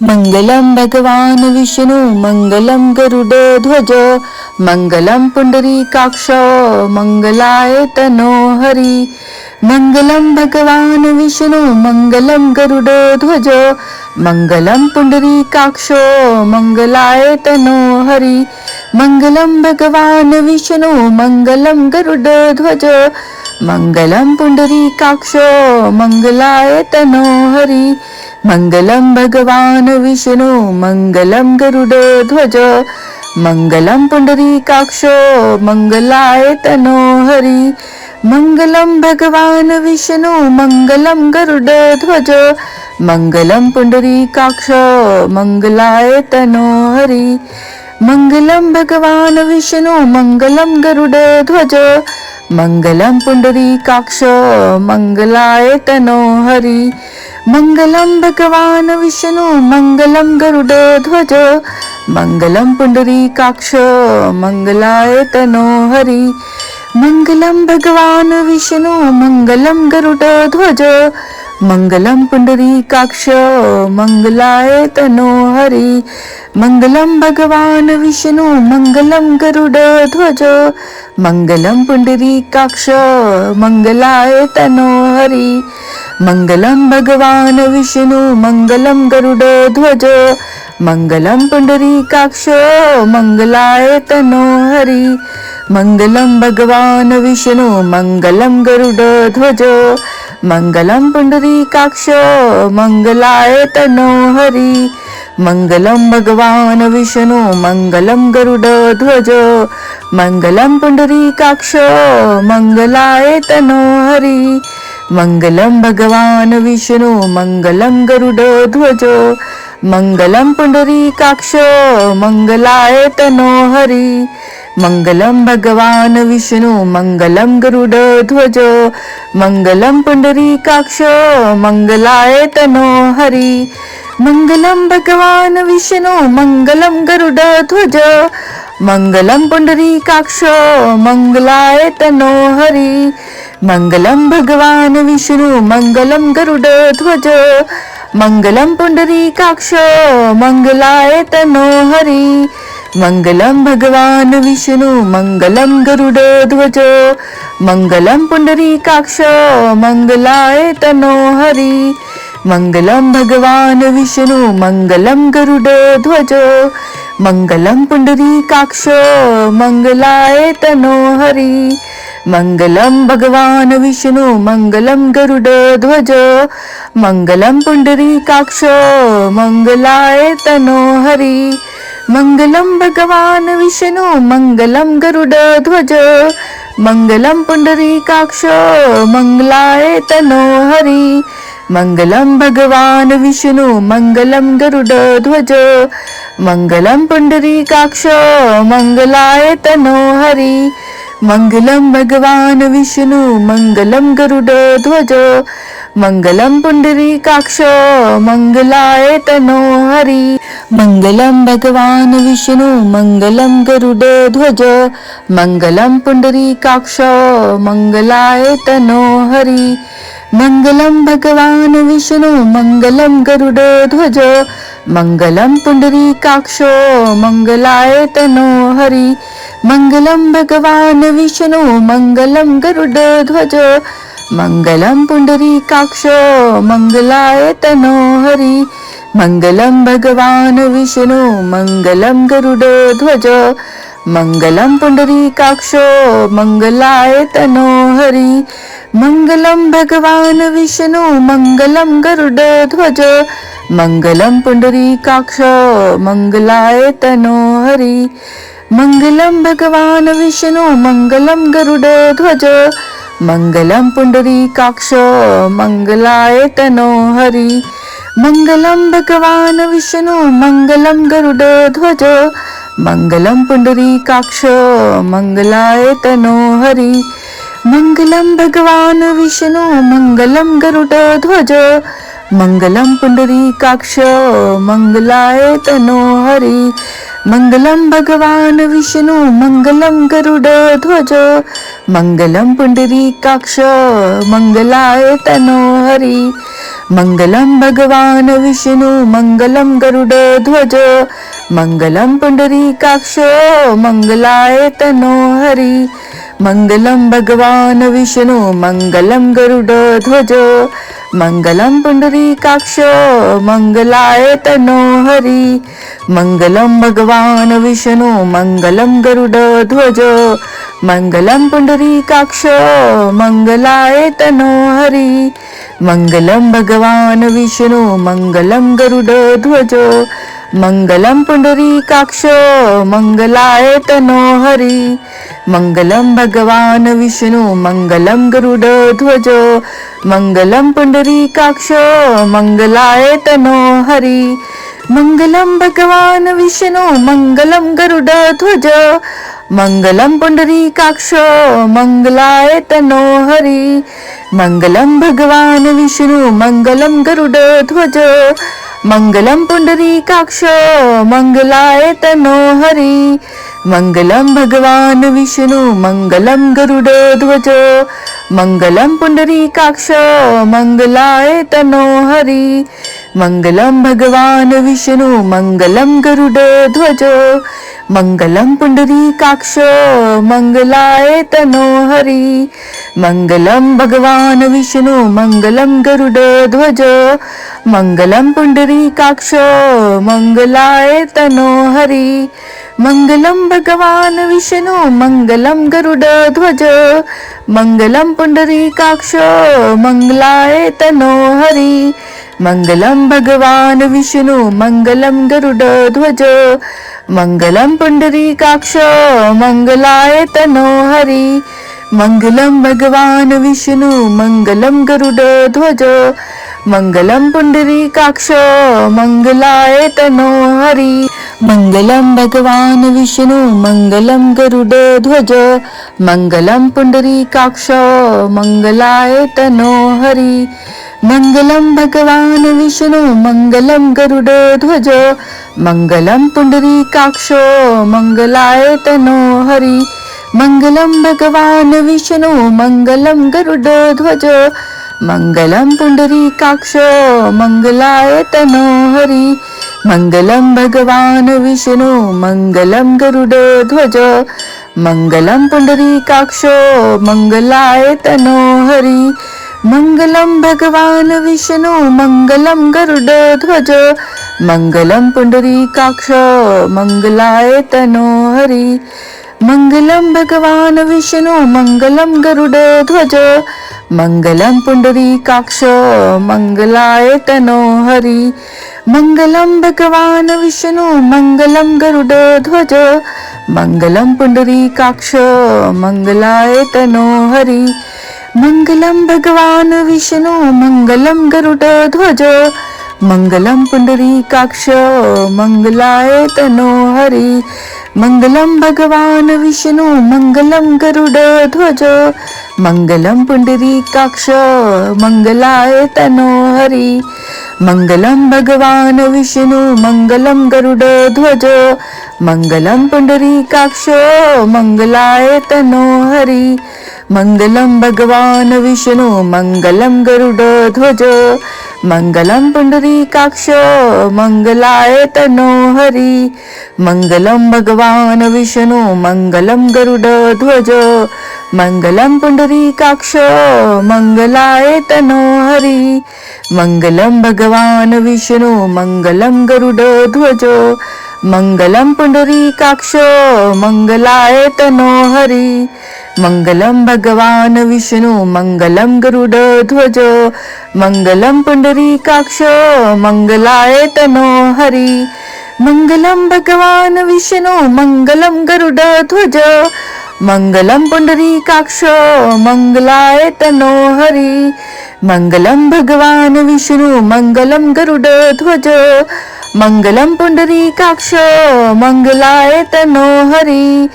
मंगलम भगवान विष्णु मंगलम गरुडध्वज मंगलम पुंडरीकाक्ष मंगलाय तनो हरी मंगलम भगवान विष्णु मंगलम गरुडध्वज मंगलम पुंडरीकाक्ष मंगलाय तनो हरी मंगलम भगवान विष्णु मंगलम गरुडध्वज मंगलम पुंडरीकाक्ष मंगलाय तनो हरी मंगलम भगवान विष्णु मंगलम गरुडध्वज मंगलम पुंडरीकाक्ष मंगलाय तनो हरी मंगलम भगवान विष्णु मंगलम गरुडध्वज मंगलम पुंडरीकाक्ष मंगलाय तनो हरी मंगलम भगवान विष्णु मंगलम गरुडध्वज मंगलम पुंडरीकाक्ष मंगलाय तनो हरी मंगलम भगवान विष्णु मंगलम गरुडध्वज मंगलम पुंडरीकाक्ष मंगलाय तनो हरी मंगलम भगवान विष्णु मंगलम गरुडध्वज मंगलम पुंडरीकाक्ष मंगलाय तनो हरी मंगलम भगवान विष्णु मंगलम गरुडध्वज मंगलम पुंडरीकाक्ष मंगलाय तनो हरी मंगलम भगवान विष्णु मंगलम गरुडध्वज मंगलम पुंडरीकाक्ष मंगलाय तनो हरी मंगलम भगवान विष्णु मंगलम गरुडध्वज मंगलम पुंडरीकाक्ष मंगलाय तनो हरी मंगलम भगवान विष्णु मंगलम गरुडध्वज मंगलम पुंडरीकाक्ष मंगलाय तनो हरी मंगलम भगवान विष्णु मंगलम गरुडध्वज मंगलम पुंडरीकाक्ष मंगलाय तनो हरी मंगलम भगवान विष्णु मंगलम गरुडध्वज मंगलम पुंडरीकाक्ष मंगलाय तनो हरी मंगलम भगवान विष्णु मंगलम गरुडध्वज मंगलम पुंडरीकाक्ष मंगलाय तनो हरी मंगलम भगवान विष्णु मंगलम गरुडध्वज मंगलम पुंडरीकाक्ष मंगलाय तनो हरी मंगलम भगवान विष्णु मंगलम गरुडध्वज मंगलम पुंडरीकाक्ष मंगलाय तनो हरी मंगलम भगवान विष्णु मंगलम गरुडध्वज मंगलम पुंडरीकाक्ष मंगलाय तनो हरी मंगलम भगवान विष्णु मंगलम गरुडध्वज मंगलम पुंडरीकाक्ष मंगलाय तनो हरी मंगलम भगवान विष्णु मंगलम गरुडध्वज मंगलम पुंडरीकाक्ष मंगलाय तनो हरी मंगलम भगवान विष्णु मंगलम गरुडध्वज मंगलम पुंडरीकाक्ष मंगलाय तनो हरी मंगलम भगवान विष्णु मंगलम गरुडध्वज मंगलम पुंडरीकाक्ष मंगलाय तनो हरी मंगलम भगवान विष्णु मंगलम गरुडध्वज मंगलम पुंडरीकाक्ष मंगलाय तनो हरी मंगलम भगवान विष्णु मंगलम गरुडध्वज मंगलम पुंडरीकाक्ष मंगलाय तनो हरी मंगलम भगवान विष्णु मंगलम गरुडध्वज मंगलम पुंडरीकाक्ष मंगलाय तनो हरी मंगलम भगवान विष्णु मंगलम गरुडध्वज मंगलम पुंडरीकाक्ष मंगलाय तनो हरी मंगलम भगवान विष्णु मंगलम गरुडध्वज मंगलम पुंडरीकाक्ष मंगलाय तनो हरी मंगलम भगवान विष्णु मंगलम गरुडध्वज मंगलम पुंडरीकाक्ष मंगलाय तनो हरी मंगलम भगवान विष्णु मंगलम गरुडध्वज मंगलम पुंडरीकाक्ष मंगलाय तनो हरी मंगलम भगवान विष्णु मंगलम गरुडध्वज मंगलम पुंडरीकाक्ष मंगलाय तनो हरी मंगलम भगवान विष्णु मंगलम गरुडध्वज मंगलम पुंडरीकाक्ष मंगलाय तनो हरी मंगलम भगवान विष्णु मंगलम गरुडध्वज मंगलम पुंडरीकाक्ष मंगलाय तनो हरी मंगलम भगवान विष्णु मंगलम गरुडध्वज मंगलम पुंडरीकाक्ष मंगलाय तनो हरी मंगलम भगवान विष्णु मंगलम गरुडध्वज मंगलम पुंडरीकाक्ष मंगलाय तनो हरी मंगलम भगवान विष्णु मंगलम गरुडध्वज मंगलम पुंडरीकाक्ष मंगलाय तनो हरी मंगलम भगवान विष्णु मंगलम गरुडध्वज मंगलम पुंडरीकाक्ष मंगलाय तनो हरी मंगलम भगवान विष्णु मंगलम गरुडध्वज मंगलम पुंडरीकाक्ष मंगलाय तनो हरी मंगलम भगवान विष्णु मंगलम गरुडध्वज मंगलम पुंडरीकाक्ष मंगलाय तनो हरी मंगलम भगवान विष्णु मंगलम गरुडध्वज मंगलम पुंडरीकाक्ष मंगलाय तनो हरी मंगलम भगवान विष्णु मंगलम गरुडध्वज मंगलम पुंडरीकाक्ष मंगलाय तनो हरी मंगलम भगवान विष्णु मंगलम गरुडध्वज मंगलम पुंडरीकाक्ष मंगलाय तनो हरी मंगलम भगवान विष्णु मंगलम गरुडध्वज मंगलम पुंडरीकाक्ष मंगलाय तनो हरी मंगलम भगवान विष्णु मंगलम गरुडध्वज मंगलम पुंडरीकाक्ष मंगलाय तनो हरी मंगलम भगवान विष्णु मंगलम गरुडध्वज मंगलम पुंडरीकाक्ष मंगलाय तनो हरी मंगलम भगवान विष्णु मंगलम गरुडध्वज मंगलम पुंडरीकाक्ष मंगलाय तनो हरी मंगलम भगवान विष्णु मंगलम गरुडध्वज मंगलम पुंडरीकाक्ष मंगलाय तनो हरी मंगलम भगवान विष्णु मंगलम गरुडध्वज मंगलम पुंडरीकाक्ष मंगलाय तनो हरी मंगलम भगवान विष्णु मंगलम गरुडध्वज मंगलम पुंडरीकाक्ष मंगलाय तनो हरी मंगलम भगवान विष्णु मंगलम गरुडध्वज मंगलम पुंडरीकाक्ष मंगलाय तनो हरी मंगलम भगवान विष्णु मंगलम गरुडध्वज मंगलम पुंडरीकाक्ष मंगलाय तनो हरी मंगलम भगवान विष्णु मंगलम गरुडध्वज मंगलम पुंडरीकाक्ष मंगलाय तनो हरी मंगलम भगवान विष्णु मंगलम गरुडध्वज मंगलम पुंडरीकाक्ष मंगलाय तनो हरी मंगलम भगवान विष्णु मंगलम गरुडध्वज मंगलम पुंडरीकाक्ष मंगलाय तनो हरी मंगलम भगवान विष्णु मंगलम गरुडध्वज मंगलम पुंडरीकाक्ष मंगलाय तनो हरी मंगलम भगवान विष्णु मंगलम गरुडध्वज मंगलम पुंडरीकाक्ष मंगलाय तनो हरी मंगलम भगवान विष्णु मंगलम गरुडध्वज मंगलम पुंडरीकाक्ष मंगलाय तनो हरी मंगलम भगवान विष्णु मंगलम गरुडध्वज मंगलम पुंडरीकाक्ष मंगलाय तनो हरी मंगलम भगवान विष्णु मंगलम गरुडध्वज मंगलम पुंडरीकाक्ष मंगलाय तनो हरी मंगलम भगवान विष्णु मंगलम गरुडध्वज मंगलम पुंडरीकाक्ष मंगलाय तनो हरी मंगलम भगवान विष्णु मंगलम गरुडध्वज मंगलम पुंडरीकाक्ष मंगलाय तनो हरी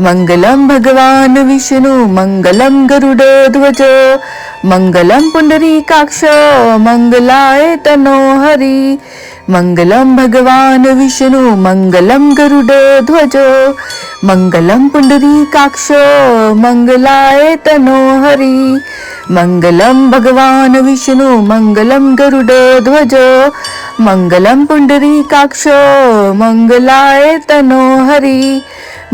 मंगलम भगवान विष्णु मंगलम गरुडध्वज मंगलम पुंडरीकाक्ष मंगलाय तनो हरी मंगलम भगवान विष्णु मंगलम गरुडध्वज मंगलम पुंडरीकाक्ष मंगलाय तनो हरी मंगलम भगवान विष्णू मंगलम गरुडध्वज मंगलम पुंडरीकाक्ष मंगलाय तनोहरी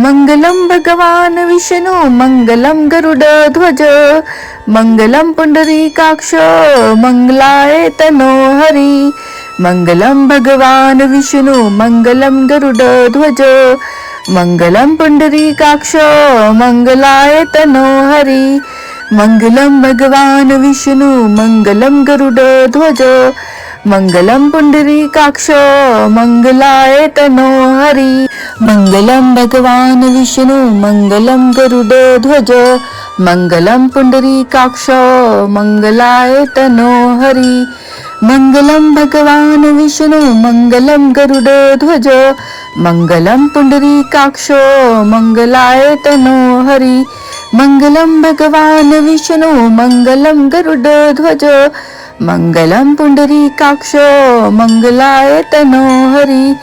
मंगलम भगवान विष्णू मंगलम गरुडध्वज मंगलम पुंडरीकाक्ष मंगलाय तनोहरी मंगलम भगवान विष्णू मंगलम गरुडध्वज मंगलम पुंडरीकाक्ष मंगलाय तनोहरी मंगलम भगवान विष्णू मंगलम गरुडध्वज मंगलम पुंडरीकाक्ष मंगलाय तनोहरी मंगलम भगवान विष्णू मंगलम गरुडध्वज मंगलम पुंडरीकाक्ष मंगलाय तनोहरी मंगलम भगवान विष्णू मंगलम गरुडध्वज मंगलम पुंडरीकाक्ष मंगलाय तनोहरी मंगलम भगवान विष्णू मंगलम गरुडध्वज मंगलम पुंडरीकाक्ष मंगलाय तनोहरी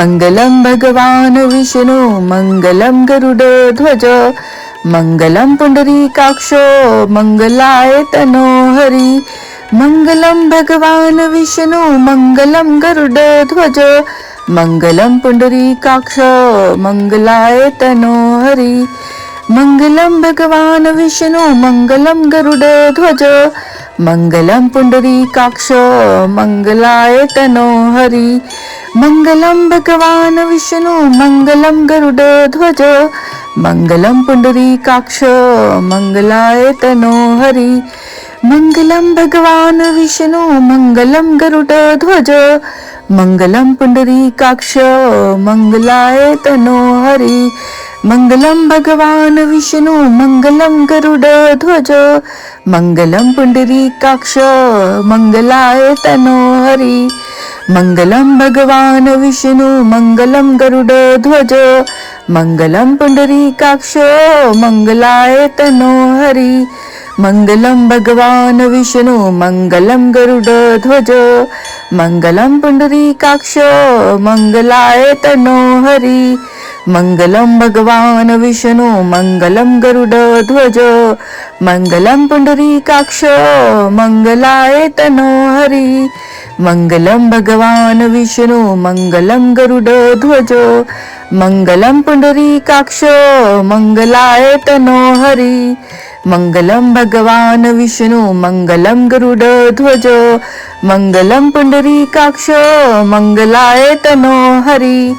मंगलम भगवान विष्णू मंगलम गरुडध्वज मंगलम पुंडरीकाक्ष मंगलाय तनोहरी मंगलम भगवान विष्णू मंगलम गरुडध्वज मंगलम पुंडरीकाक्ष मंगलाय तनोहरी मंगलम भगवान विष्णू मंगलम गरुडध्वज मंगलम पुंडरीकाक्ष मंगलाय तनोहरी मंगलम भगवान विष्णू मंगलम गरुडध्वज मंगलम पुंडरीकाक्ष मंगलाय तनोहरी मंगलम भगवान विष्णू मंगलम गरुडध्वज मंगलम पुंडरीकाक्ष मंगलाय तनोहरी मंगलम भगवान विष्णू मंगलम गरुडध्वज मंगलम पुंडरीकाक्ष मंगलाय तनोहरी मंगलम भगवान विष्णू मंगलम गरुडध्वज मंगलम पुंडरीकाक्ष मंगलाय तनोहरी मंगलम भगवान विष्णू मंगलम गरुडध्वज मंगलम पुंडरीकाक्ष मंगलाय तनोहरी मंगलम भगवान विष्णू मंगलम गरुडध्वज मंगलम पुंडरीकाक्ष मंगलाय तनोहरी मंगलम भगवान विष्णू मंगलम गरुडध्वज मंगलम पुंडरीकाक्ष मंगलाय तनोहरी मंगलम भगवान विष्णू मंगलम गरुडध्वज मंगलम पुंडरीकाक्ष मंगलाय तनोहरी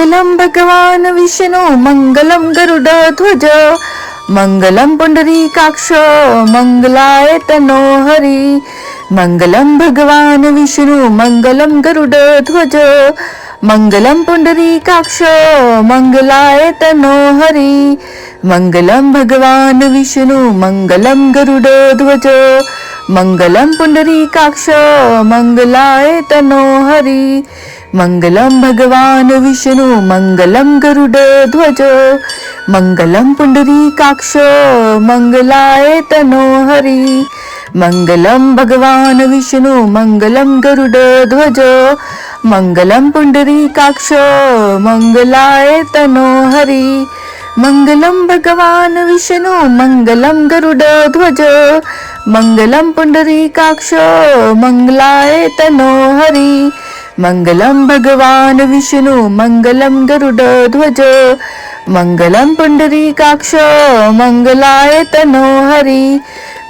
मंगलम भगवान विष्णू मंगलम गरुडध्वज मंगलम पुंडरीकाक्ष मंगलाय तनोहरी मंगलम भगवान विष्णू मंगलम गरुडध्वज मंगलम पुंडरीकाक्ष मंगलाय तनोहरी मंगलम भगवान विष्णू मंगलम गरुडध्वज मंगलम पुंडरीकाक्ष मंगलाय तनोहरी मंगलम भगवान विष्णू मंगलम गरुडध्वज मंगलम पुंडरीकाक्ष मंगलाय तनोहरी मंगलम भगवान विष्णू मंगलम गरुडध्वज मंगलम पुंडरीकाक्ष मंगलाय तनोहरी मंगलम भगवान विष्णू मंगलम गरुडध्वज मंगलम पुंडरीकाक्ष मंगलाय तनोहरी मंगलम भगवान विष्णू मंगलम गरुडध्वज मंगलम पुंडरीकाक्ष मंगलाय तनोहरी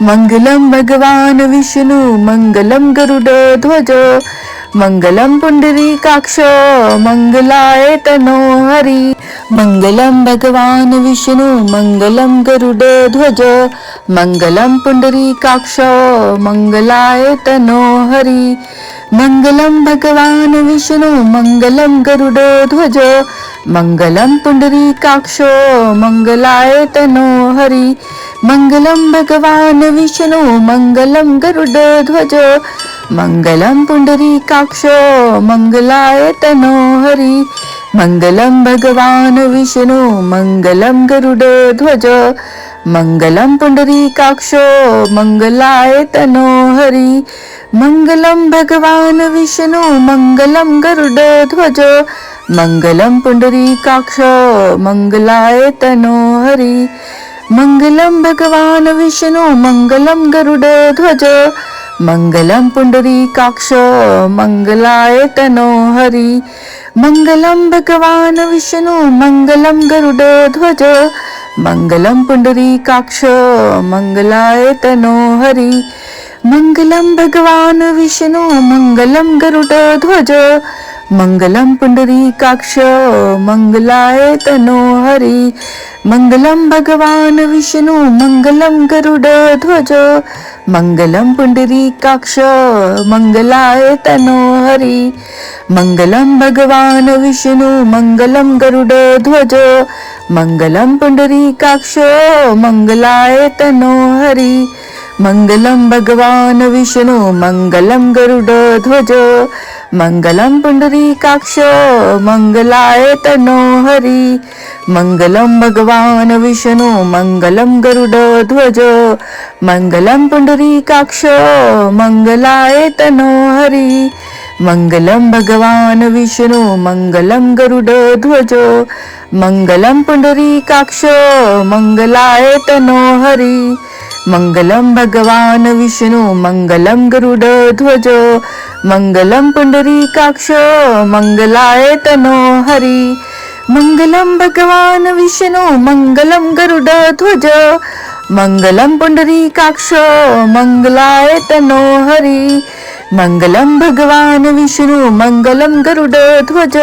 मंगलम भगवान विष्णू मंगलम गरुडध्वज मंगलम पुंडरीकाक्ष मंगलाय तनोहरी मंगलम भगवान विष्णू मंगलम गरुडध्वज मंगलम पुंडरीकाक्ष मंगलाय तनोहरी मंगलम भगवान विष्णू मंगलम गरुडध्वज मंगलम पुंडरीकाक्ष मंगलाय तनोहरी मंगलम भगवान विष्णू मंगलम गरुडध्वज मंगलम पुंडरीकाक्ष मंगलाय तनोहरी मंगलम भगवान विष्णू मंगलम गरुडध्वज मंगलम पुंडरीकाक्ष मंगलाय तनोहरी मंगलम भगवान विष्णू मंगलम गरुडध्वज मंगलम पुंडरीकाक्ष मंगलाय तनोहरी मंगलम भगवान विष्णु मंगलम गरुडध्वज मंगलम पुंडरीकाक्ष मंगलाय तनो हरी मंगलम भगवान विष्णु मंगलम गरुडध्वज मंगलम पुंडरीकाक्ष मंगलाय तनो हरी मंगलम भगवान विष्णु मंगलम गरुडध्वज मंगलम पुंडरीकाक्ष मंगलाय तनो हरी मंगलम भगवान विष्णु मंगलम गरुडध्वज मंगलम पुंडरीकाक्ष मंगलाय तनो हरी मंगलम भगवान विष्णु मंगलम गरुडध्वज मंगलम पुंडरीकाक्ष मंगलाय तनो हरी मंगलम भगवान विष्णु मंगलम गरुडध्वज मंगलम पुंडरीकाक्ष मंगलाय तनो हरी मंगलम भगवान विष्णु मंगलम गरुडध्वज मंगलम पुंडरीकाक्ष मंगलाय तनो हरी मंगलम भगवान विष्णु मंगलम गरुडध्वज मंगलम पुंडरीकाक्ष मंगलाय तनो हरी मंगलम भगवान विष्णु मंगलम गरुडध्वज मंगलम पुंडरीकाक्ष मंगलाय तनो हरी मंगलम भगवान विष्णु मंगलम गरुडध्वज मंगलम पुंडरीकाक्ष मंगलाय तनो हरी मंगलम भगवान विष्णु मंगलम गरुडध्वज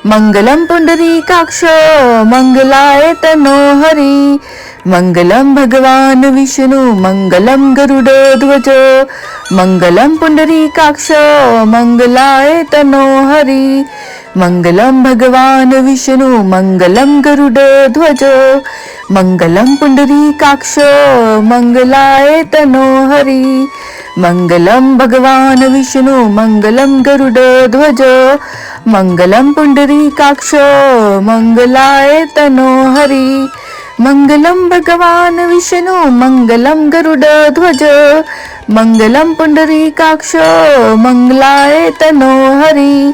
मंगलम पुंडरीकाक्ष मंगलाय तनो हरी मंगलम भगवान विष्णु मंगलम गरुडध्वज मंगलम पुंडरीकाक्ष मंगलाय तनो हरी मंगलम भगवान विष्णु मंगलम गरुडध्वज मंगलम पुंडरीकाक्ष मंगलाय तनो हरी मंगलम भगवान विष्णु मंगलम गरुडध्वज मंगलम पुंडरीकाक्ष मंगलाय तनो हरी मंगलम भगवान विष्णु मंगलम गरुडध्वज मंगलम पुंडरीकाक्ष मंगलाय तनो हरी